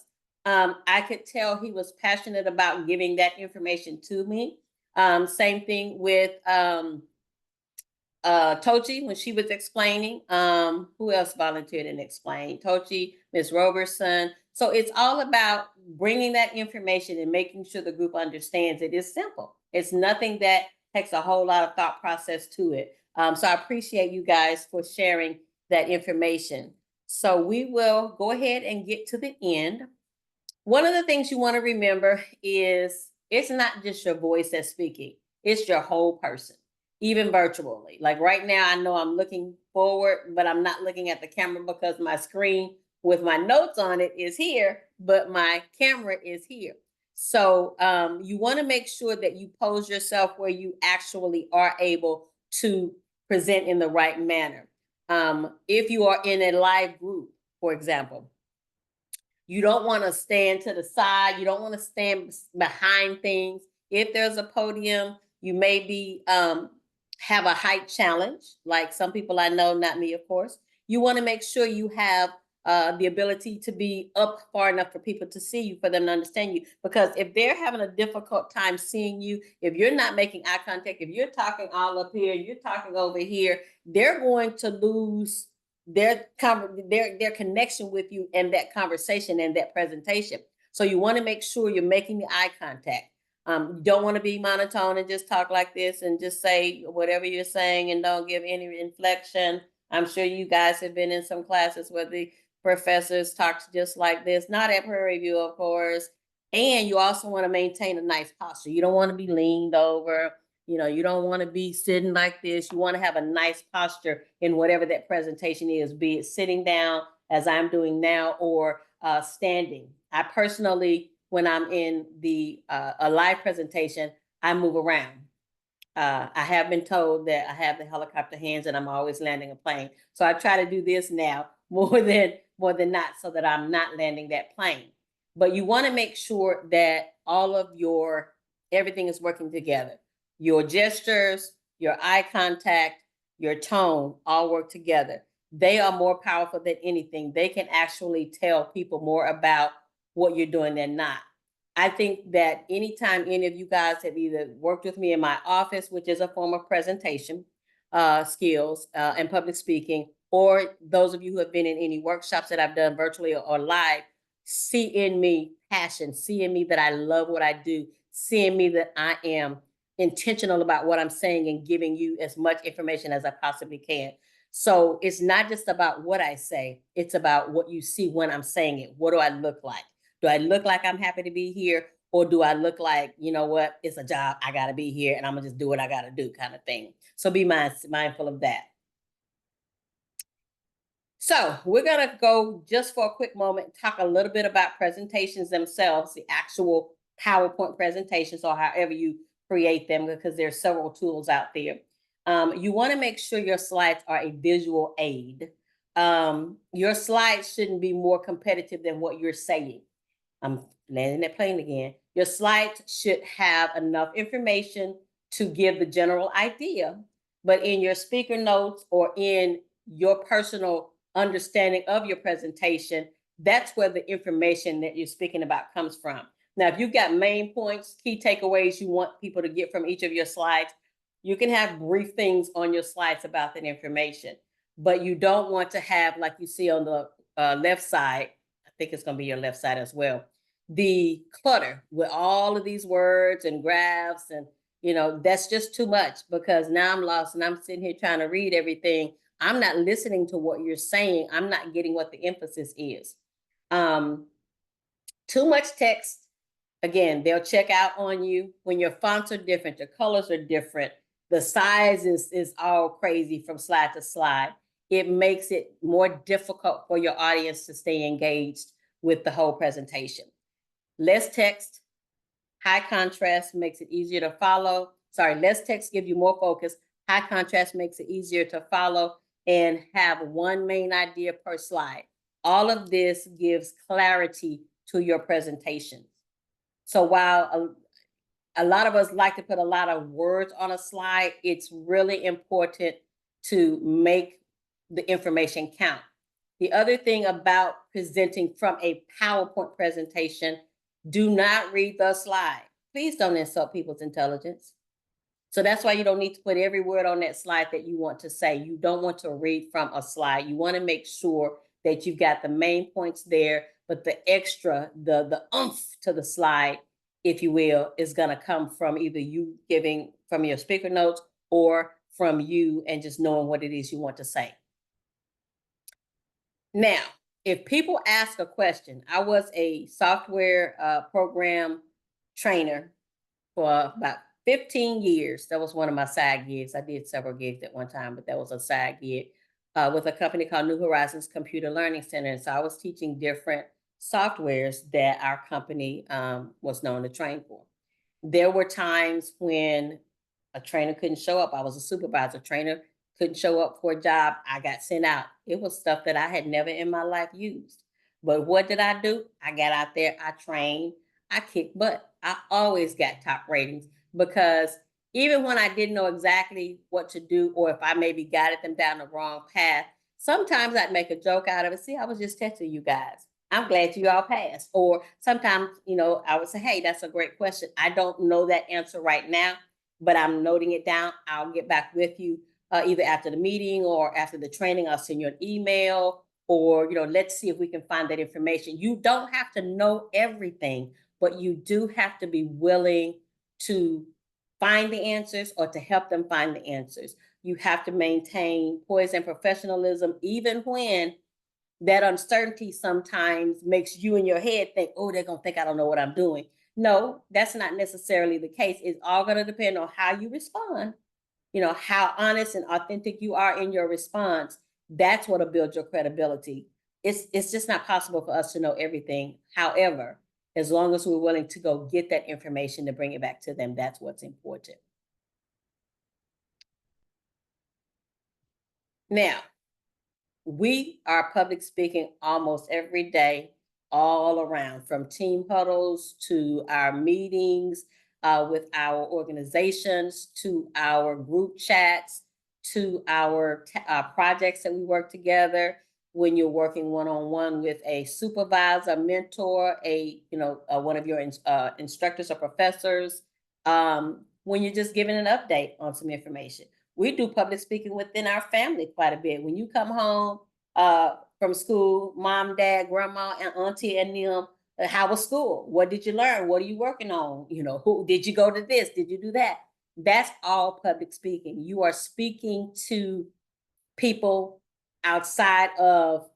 I could tell he was passionate about giving that information to me. Same thing with Tochi when she was explaining. Who else volunteered and explained? Tochi, Ms. Roberson. So it's all about bringing that information and making sure the group understands it. It's simple. It's nothing that takes a whole lot of thought process to it. So I appreciate you guys for sharing that information. So we will go ahead and get to the end. One of the things you want to remember is it's not just your voice that's speaking. It's your whole person, even virtually. Like right now, I know I'm looking forward, but I'm not looking at the camera because my screen with my notes on it is here, but my camera is here. So you want to make sure that you pose yourself where you actually are able to present in the right manner. If you are in a live group, for example, you don't want to stand to the side. You don't want to stand behind things. If there's a podium, you maybe have a height challenge, like some people I know, not me, of course. You want to make sure you have the ability to be up far enough for people to see you, for them to understand you. Because if they're having a difficult time seeing you, if you're not making eye contact, if you're talking all up here, you're talking over here, they're going to lose their connection with you and that conversation and that presentation. So you want to make sure you're making the eye contact. You don't want to be monotone and just talk like this and just say whatever you're saying and don't give any inflection. I'm sure you guys have been in some classes where the professors talk just like this, not at Prairie View, of course. And you also want to maintain a nice posture. You don't want to be leaned over. You know, you don't want to be sitting like this. You want to have a nice posture in whatever that presentation is, be it sitting down as I'm doing now or standing. I personally, when I'm in a live presentation, I move around. I have been told that I have the helicopter hands and I'm always landing a plane. So I try to do this now more than not so that I'm not landing that plane. But you want to make sure that all of everything is working together. Your gestures, your eye contact, your tone all work together. They are more powerful than anything. They can actually tell people more about what you're doing than not. I think that anytime any of you guys have either worked with me in my office, which is a form of presentation skills and public speaking, or those of you who have been in any workshops that I've done virtually or live, see in me passion, see in me that I love what I do, see in me that I am intentional about what I'm saying and giving you as much information as I possibly can. So it's not just about what I say, it's about what you see when I'm saying it. What do I look like? Do I look like I'm happy to be here? Or do I look like, you know what, it's a job, I gotta be here and I'm gonna just do what I gotta do kind of thing. So be mindful of that. So we're gonna go just for a quick moment, talk a little bit about presentations themselves, the actual PowerPoint presentations or however you create them, because there's several tools out there. You wanna make sure your slides are a visual aid. Your slides shouldn't be more competitive than what you're saying. I'm landing that plane again. Your slides should have enough information to give the general idea, but in your speaker notes or in your personal understanding of your presentation, that's where the information that you're speaking about comes from. Now, if you've got main points, key takeaways you want people to get from each of your slides, you can have brief things on your slides about that information, but you don't want to have, like you see on the left side, I think it's going to be your left side as well, the clutter with all of these words and graphs, and that's just too much, because now I'm lost and I'm sitting here trying to read everything. I'm not listening to what you're saying. I'm not getting what the emphasis is. Too much text, again, they'll check out on you. When your fonts are different, your colors are different, the size is all crazy from slide to slide, it makes it more difficult for your audience to stay engaged with the whole presentation. Less text, high contrast makes it easier to follow. Sorry, less text gives you more focus. High contrast makes it easier to follow and have one main idea per slide. All of this gives clarity to your presentation. So while a lot of us like to put a lot of words on a slide, it's really important to make the information count. The other thing about presenting from a PowerPoint presentation, do not read the slide. Please don't insult people's intelligence. So that's why you don't need to put every word on that slide that you want to say. You don't want to read from a slide. You want to make sure that you've got the main points there, but the extra, the oomph to the slide, if you will, is going to come from either you giving from your speaker notes or from you and just knowing what it is you want to say. Now, if people ask a question, I was a software program trainer for about 15 years. That was one of my side gigs. I did several gigs at one time, but that was a side gig with a company called New Horizons Computer Learning Center. And so I was teaching different softwares that our company was known to train for. There were times when a trainer couldn't show up. I was a supervisor. Trainer couldn't show up for a job. I got sent out. It was stuff that I had never in my life used. But what did I do? I got out there, I trained, I kicked butt. I always got top ratings, because even when I didn't know exactly what to do, or if I maybe guided them down the wrong path, sometimes I'd make a joke out of it. See, I was just testing you guys. I'm glad you all passed. Or sometimes, I would say, hey, that's a great question. I don't know that answer right now, but I'm noting it down. I'll get back with you either after the meeting or after the training. I'll send you an email, or, let's see if we can find that information. You don't have to know everything, but you do have to be willing to find the answers or to help them find the answers. You have to maintain poise and professionalism, even when that uncertainty sometimes makes you in your head think, oh, they're going to think I don't know what I'm doing. No, that's not necessarily the case. It's all going to depend on how you respond, you know, how honest and authentic you are in your response. That's what'll build your credibility. It's just not possible for us to know everything. However, as long as we're willing to go get that information to bring it back to them, that's what's important. Now, we are public speaking almost every day, all around, from team huddles to our meetings with our organizations, to our group chats, to our projects that we work together. When you're working one-on-one with a supervisor, mentor, one of your instructors or professors, when you're just giving an update on some information. We do public speaking within our family quite a bit. When you come home from school, mom, dad, grandma, and auntie, and them, how was school? What did you learn? What are you working on? You know, who did you go to this? Did you do that? That's all public speaking. You are speaking to people outside of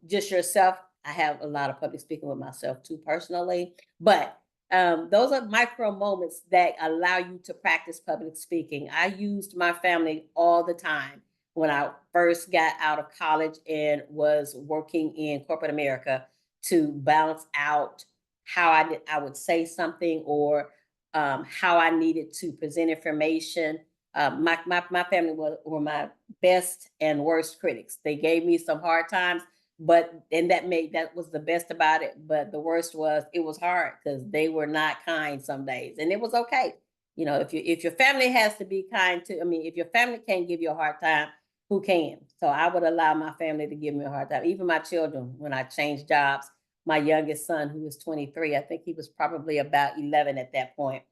just yourself. I have a lot of public speaking with myself too, personally, but those are micro moments that allow you to practice public speaking. I used my family all the time when I first got out of college and was working in corporate America to balance out how I would say something or how I needed to present information. My family were my best and worst critics. They gave me some hard times, that was the best about it. But the worst was it was hard because they were not kind some days, and it was okay. You know, if your family has to be kind to, if your family can't give you a hard time, who can? So I would allow my family to give me a hard time. Even my children, when I changed jobs, my youngest son, who was 23, I think he was probably about 11 at that point.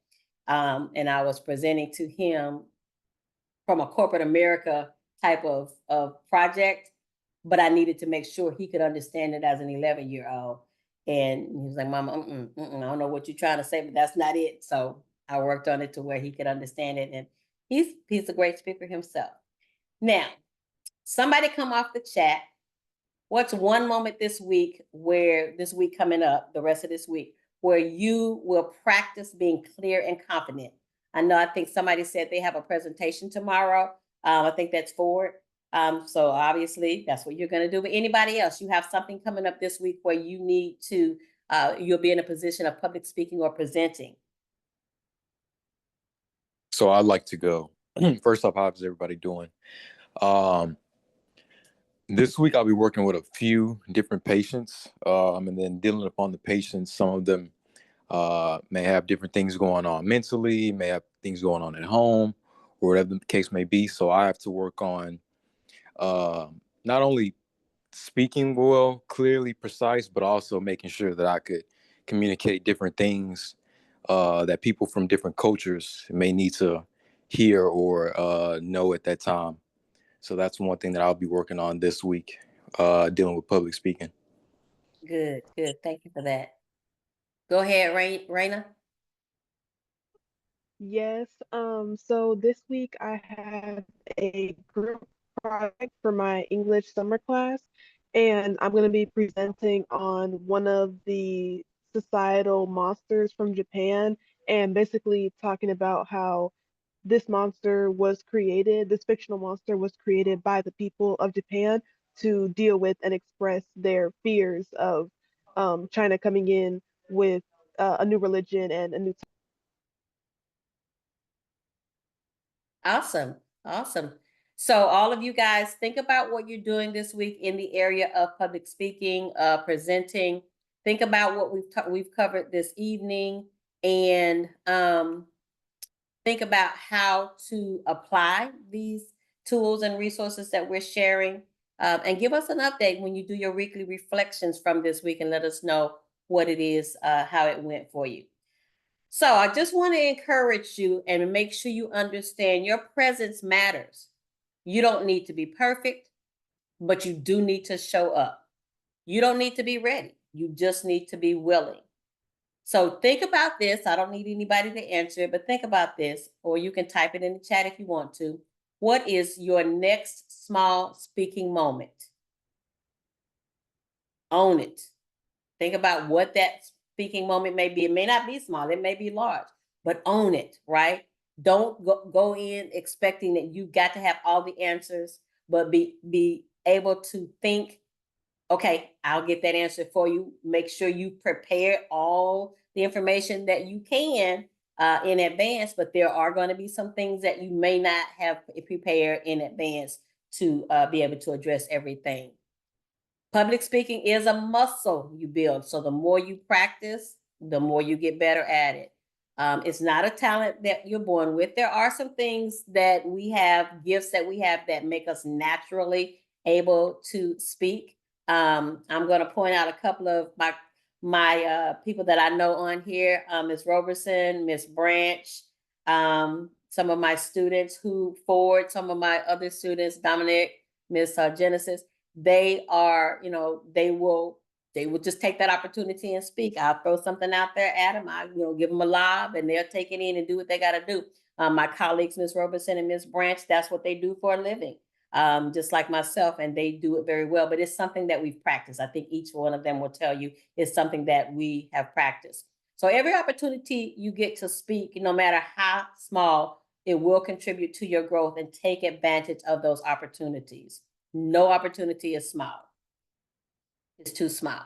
And I was presenting to him from a corporate America type of project, but I needed to make sure he could understand it as an 11-year-old. And he was like, Mama, I don't know what you're trying to say, but that's not it. So I worked on it to where he could understand it. And he's a great speaker himself. Now, somebody come off the chat. What's one moment this week coming up, the rest of this week, where you will practice being clear and confident? I think somebody said they have a presentation tomorrow. I think that's Ford. So obviously that's what you're going to do. But anybody else, you have something coming up this week where you need to, you'll be in a position of public speaking or presenting. So I'd like to go. First off, how's everybody doing? This week I'll be working with a few different patients, and then dealing upon the patients. Some of them may have different things going on mentally, may have things going on at home, or whatever the case may be. So I have to work on not only speaking well, clearly, precise, but also making sure that I could communicate different things that people from different cultures may need to hear or know at that time. So that's one thing that I'll be working on this week, dealing with public speaking. Good. Thank you for that. Go ahead, Raina. Yes. So this week I have a group project for my English summer class, and I'm going to be presenting on one of the societal monsters from Japan, and basically talking about how this fictional monster was created by the people of Japan to deal with and express their fears of China coming in with a new religion and a new. Awesome. So all of you guys, think about what you're doing this week in the area of public speaking, presenting. Think about what we've covered this evening, and think about how to apply these tools and resources that we're sharing. And give us an update when you do your weekly reflections from this week, and let us know what it is, how it went for you. So I just want to encourage you and make sure you understand your presence matters. You don't need to be perfect, but you do need to show up. You don't need to be ready. You just need to be willing. So think about this. I don't need anybody to answer it, but think about this, or you can type it in the chat if you want to. What is your next small speaking moment? Own it. Think about what that speaking moment may be. It may not be small, it may be large, but own it, right? Don't go in expecting that you got to have all the answers, but be able to think, okay, I'll get that answer for you. Make sure you prepare all the information that you can in advance, but there are going to be some things that you may not have prepared in advance to be able to address everything. Public speaking is a muscle you build. So the more you practice, the more you get better at it. It's not a talent that you're born with. There are some things that we have, gifts that we have that make us naturally able to speak. I'm going to point out a couple of my people that I know on here, Ms. Roberson, Ms. Branch, some of my students who forward, some of my other students, Dominic, Ms. Genesis. They are, they will just take that opportunity and speak. I'll throw something out there at them. I, give them a lob and they'll take it in and do what they got to do. My colleagues, Ms. Roberson and Ms. Branch, that's what they do for a living, just like myself, and they do it very well. But it's something that we've practiced. I think each one of them will tell you it's something that we have practiced. So every opportunity you get to speak, no matter how small, it will contribute to your growth, and take advantage of those opportunities. No opportunity is small. It's too small.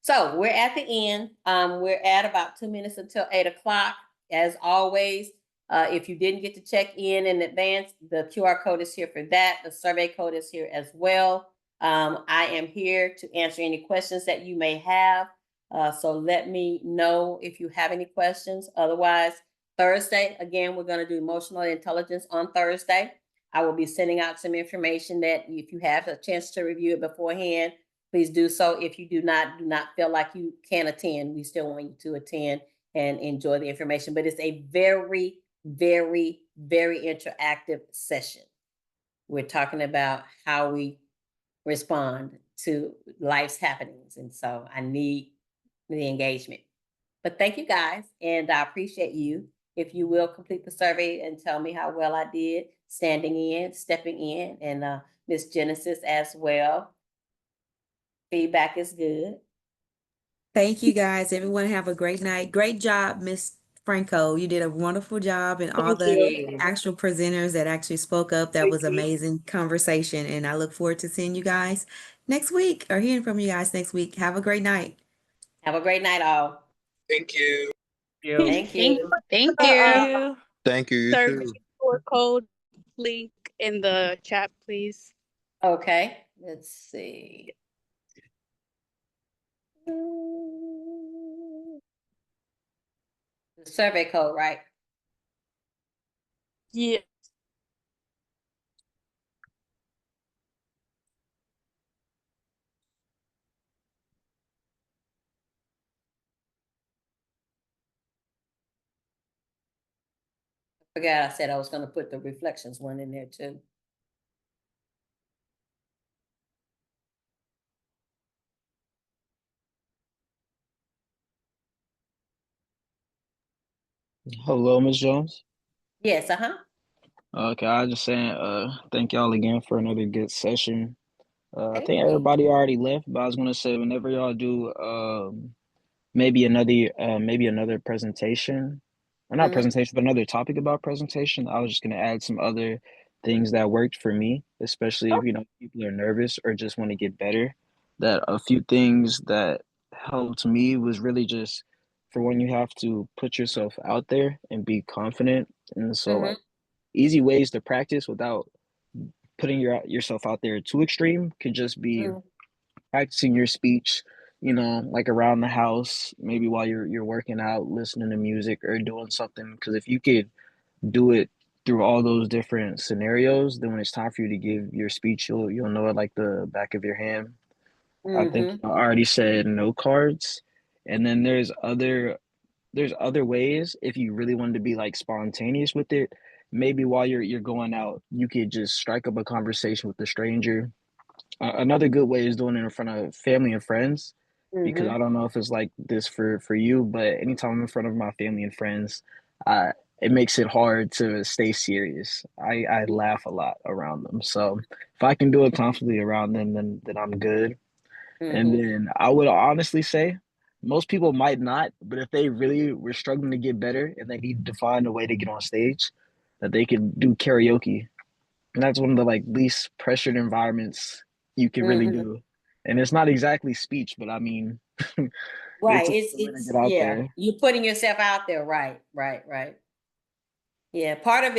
So we're at the end. We're at about 2 minutes until 8 o'clock. As always, if you didn't get to check in advance, the QR code is here for that. The survey code is here as well. I am here to answer any questions that you may have. So let me know if you have any questions. Otherwise, Thursday, again, we're going to do emotional intelligence on Thursday. I will be sending out some information that if you have a chance to review it beforehand, please do so. If you do not feel like you can attend, we still want you to attend and enjoy the information. But it's a very, very, very interactive session. We're talking about how we respond to life's happenings. And so I need the engagement. But thank you guys, and I appreciate you. If you will complete the survey and tell me how well I did, standing in, stepping in, and Miss Genesis as well. Feedback is good. Thank you guys. Everyone have a great night. Great job, Miss Franco. You did a wonderful job, and all the actual presenters that actually spoke up. That was amazing conversation, and I look forward to seeing you guys next week, or hearing from you guys next week. Have a great night. Have a great night, all. Thank you. Thank you. Thank you. Thank you. You Survey too. QR code link in the chat, please. Okay, let's see. The survey code, right? Yeah. I forgot I said I was going to put the reflections one in there too. Hello, Ms. Jones. Yes, Okay, I was just saying, thank y'all again for another good session. I Thank think you. everybody already left, but I was gonna say whenever y'all do, maybe another presentation, or not Mhm. presentation, but another topic about presentation. I was just gonna add some other things that worked for me, especially if people are nervous or just want to get better. That a few things that helped me was really just for when you have to put yourself out there and be confident. And so like easy ways to practice without putting yourself out there too extreme could just be practicing your speech, like around the house, maybe while you're working out, listening to music or doing something. Because if you could do it through all those different scenarios, then when it's time for you to give your speech, you'll know it like the back of your hand. I think I already said no cards, and then there's other ways if you really wanted to be like spontaneous with it. Maybe while you're going out, you could just strike up a conversation with a stranger. Another good way is doing it in front of family and friends. because Mm-hmm. I don't know if it's like this for you, but anytime I'm in front of my family and friends, uh, it makes it hard to stay serious. I laugh a lot around them, so if I can do it confidently around them, then I'm good. And Mm-hmm. then I would honestly say most people might not, but if they really were struggling to get better and they need to find a way to get on stage, that they can do karaoke. And that's one of the like least pressured environments you can really Mm-hmm. do. And it's not exactly speech, but I mean, it's Right. a It's way to it's get out yeah. there. You're putting yourself out there. Right. Right. Right. Yeah, part of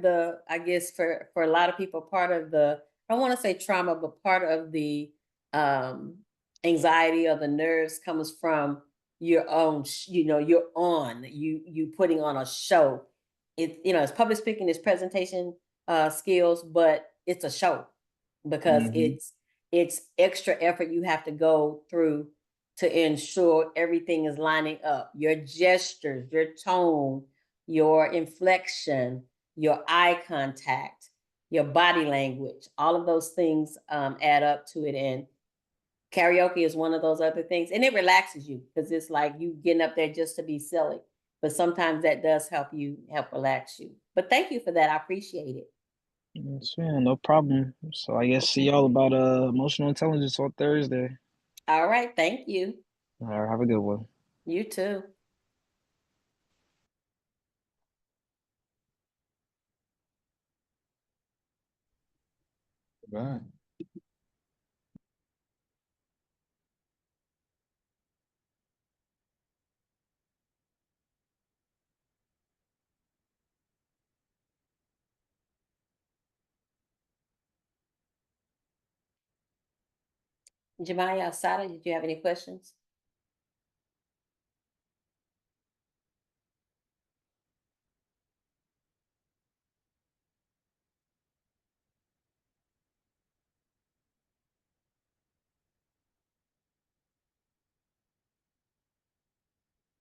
the, I guess for a lot of people, part of the, I don't want to say trauma, but part of the um anxiety or the nerves comes from your own, you're on, you putting on a show. It's public speaking, it's presentation skills, but it's a show because Hmm. it's extra effort you have to go through to ensure everything is lining up. Your gestures, your tone, your inflection, your eye contact, your body language, all of those things add up to it. And karaoke is one of those other things. And it relaxes you because it's like you getting up there just to be silly. But sometimes that does help relax you. But thank you for that. I appreciate it. Yes, yeah, no problem. So I guess see y'all about emotional intelligence on Thursday. All right. Thank you. All right, have a good one. You too. Right. Jemiah Asada, did you have any questions?